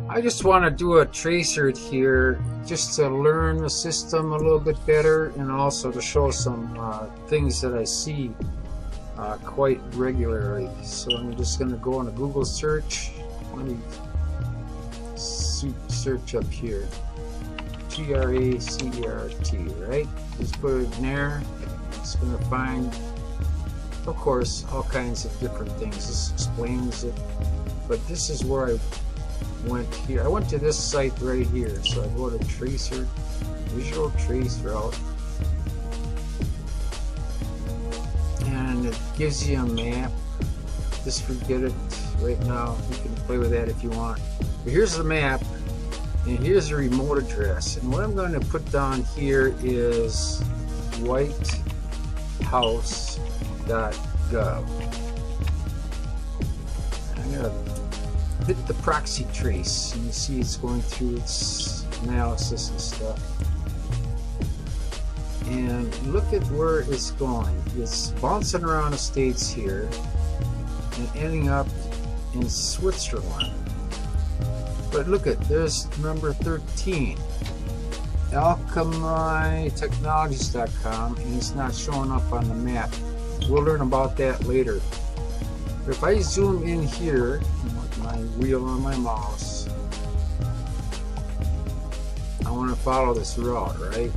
I just want to do a Tracert here just to learn the system a little bit better, and also to show some things that I see quite regularly. So I'm just going to go on a Google search. Let me search up here. Tracert, right? Just put it in there. It's going to find, of course, all kinds of different things. This explains it. But this is where I went here. I went to this site right here. So I go to Tracert, Visual Trace Route. And it gives you a map. Just forget it right now. You can play with that if you want. But here's the map. And here's the remote address. And what I'm going to put down here is whitehouse.gov. I'm going to hit the proxy trace, and you see it's going through its analysis and stuff. And look at where it's going. It's bouncing around the states here and ending up in Switzerland. But look at, there's number 13, alchemytechnologies.com, and it's not showing up on the map. We'll learn about that later. But if I zoom in here with my wheel on my mouse, I want to follow this route, right?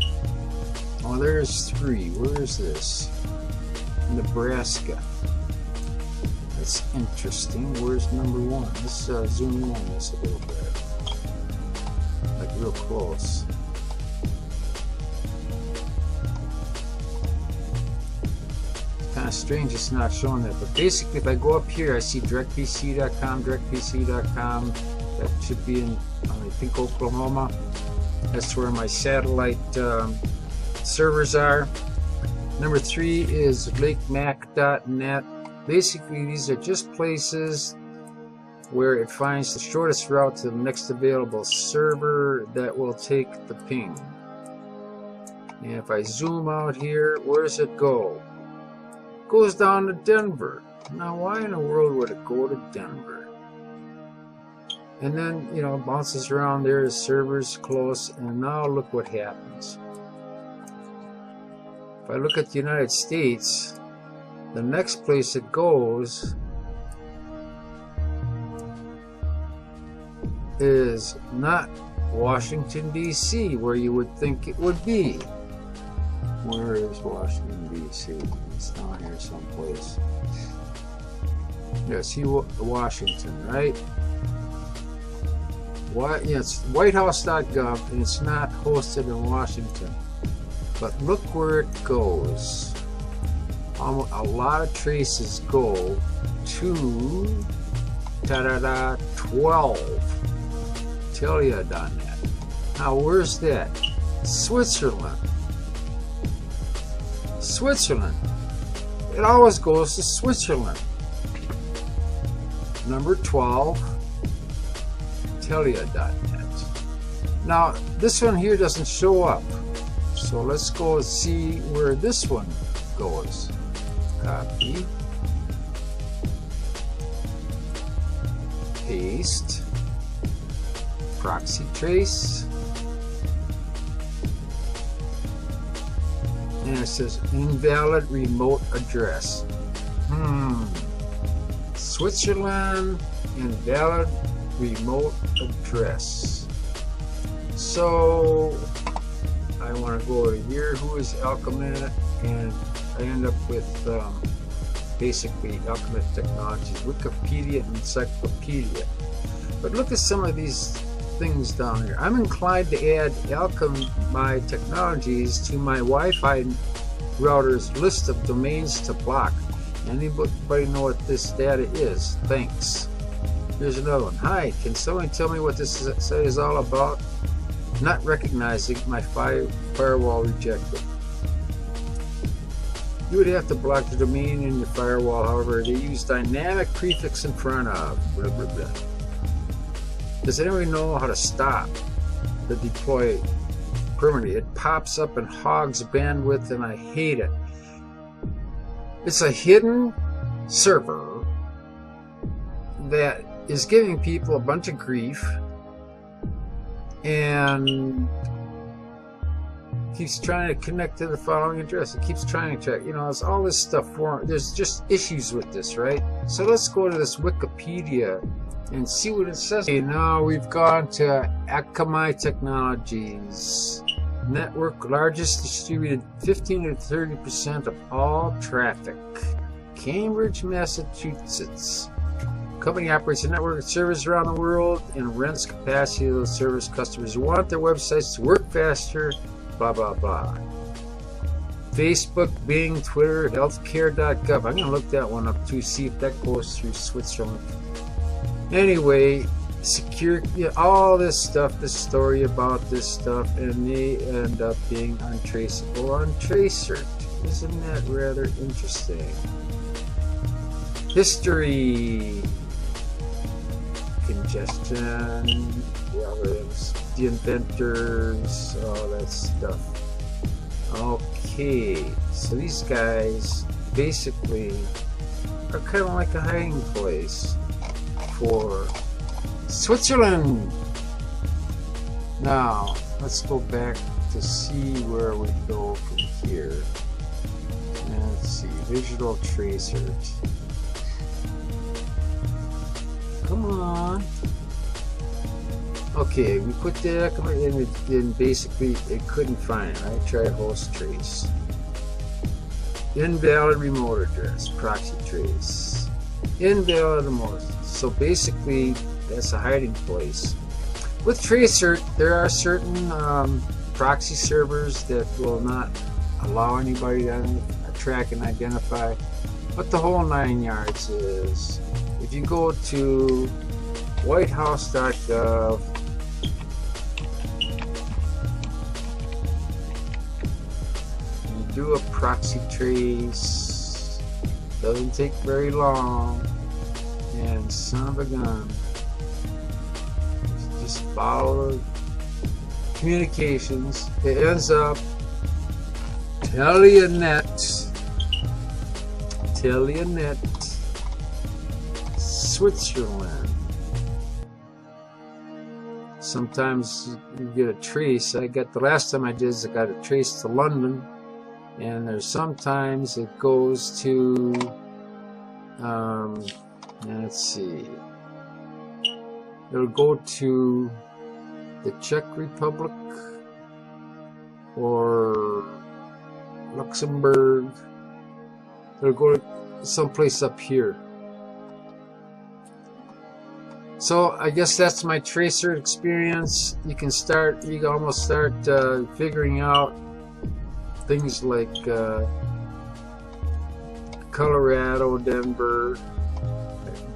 Oh, there's 3. Where is this? Nebraska. That's interesting. Where's number 1? Let's zoom in on this a little bit. Like real close. It's kind of strange it's not showing that. But basically, if I go up here, I see directpc.com, directpc.com. That should be in, I think, Oklahoma. That's where my satellite servers are. Number 3 is lakemac.net. Basically, these are just places where it finds the shortest route to the next available server that will take the ping. And if I zoom out here, where does it go? It goes down to Denver. Now, why in the world would it go to Denver? And then, you know, it bounces around there, the server's close, and now look what happens. If I look at the United States, the next place it goes is not Washington, D.C., where you would think it would be. Where is Washington, D.C.? It's down here someplace. Yeah, see Washington, right? Yeah, it's whitehouse.gov, and it's not hosted in Washington. But look where it goes. A lot of traces go to 12. Telia.net. Now, where's that? Switzerland. Switzerland. It always goes to Switzerland. Number 12. Telia.net. Now, this one here doesn't show up. So let's go see where this one goes. Copy, paste, proxy trace, and it says invalid remote address. Switzerland, invalid remote address. So I want to go over here. Who is Alchemy? And I end up with basically Alchemy Technologies, Wikipedia, and Encyclopedia. But look at some of these things down here. I'm inclined to add Alchemy Technologies to my Wi-Fi router's list of domains to block. Anybody know what this data is? Thanks. Here's another one. Hi, can someone tell me what this site is all about? Not recognizing my firewall rejected. You would have to block the domain in your firewall, however, they use dynamic prefix in front of blah blah blah. Does anyone know how to stop the deploy permanently? It pops up and hogs bandwidth, and I hate it. It's a hidden server that is giving people a bunch of grief, and keeps trying to connect to the following address. It keeps trying to check. You know, it's all this stuff for. There's just issues with this, right? So let's go to this Wikipedia and see what it says. Okay, now we've gone to Akamai Technologies. Network largest distributed 15 to 30% of all traffic. Cambridge, Massachusetts. Company operates a network of servers around the world and rents capacity to those service customers who want their websites to work faster, blah, blah, blah. Facebook, Bing, Twitter, healthcare.gov. I'm going to look that one up too, see if that goes through Switzerland. Anyway, secure, all this stuff, this story about this stuff, and they end up being untraceable on Tracert. Isn't that rather interesting? History, congestion, the algorithms, the inventors, all that stuff. Okay, so these guys basically are kind of like a hiding place for Switzerland. Now let's go back to see where we go from here. Let's see, Visual Tracert. Come on. Okay, we put that in, and basically it couldn't find it. I tried host trace. Invalid remote address, proxy trace. Invalid remote. So basically, that's a hiding place. With Tracert, there are certain proxy servers that will not allow anybody to track and identify. But the whole 9 yards is, if you go to whitehouse.gov, you do a proxy trace, doesn't take very long, and son of a gun, just follow the communications. It ends up Telionet, Switzerland. Sometimes you get a trace. I got, the last time I did is I got a trace to London, and there's sometimes it goes to let's see, it'll go to the Czech Republic or Luxembourg. It'll go to someplace up here. So I guess that's my Tracert experience. You can almost start figuring out things like Colorado, Denver.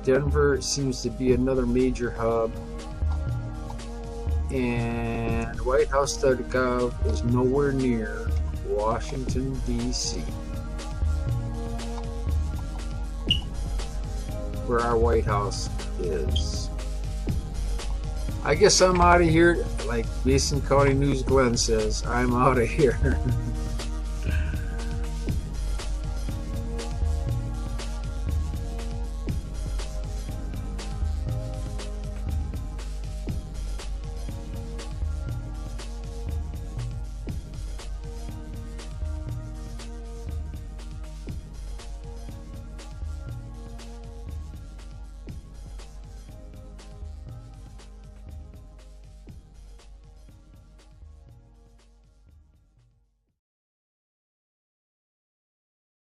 Denver seems to be another major hub, and whitehouse.gov is nowhere near Washington, D.C., where our White House is. I guess I'm out of here. Like Mason County News Glenn says, I'm out of here.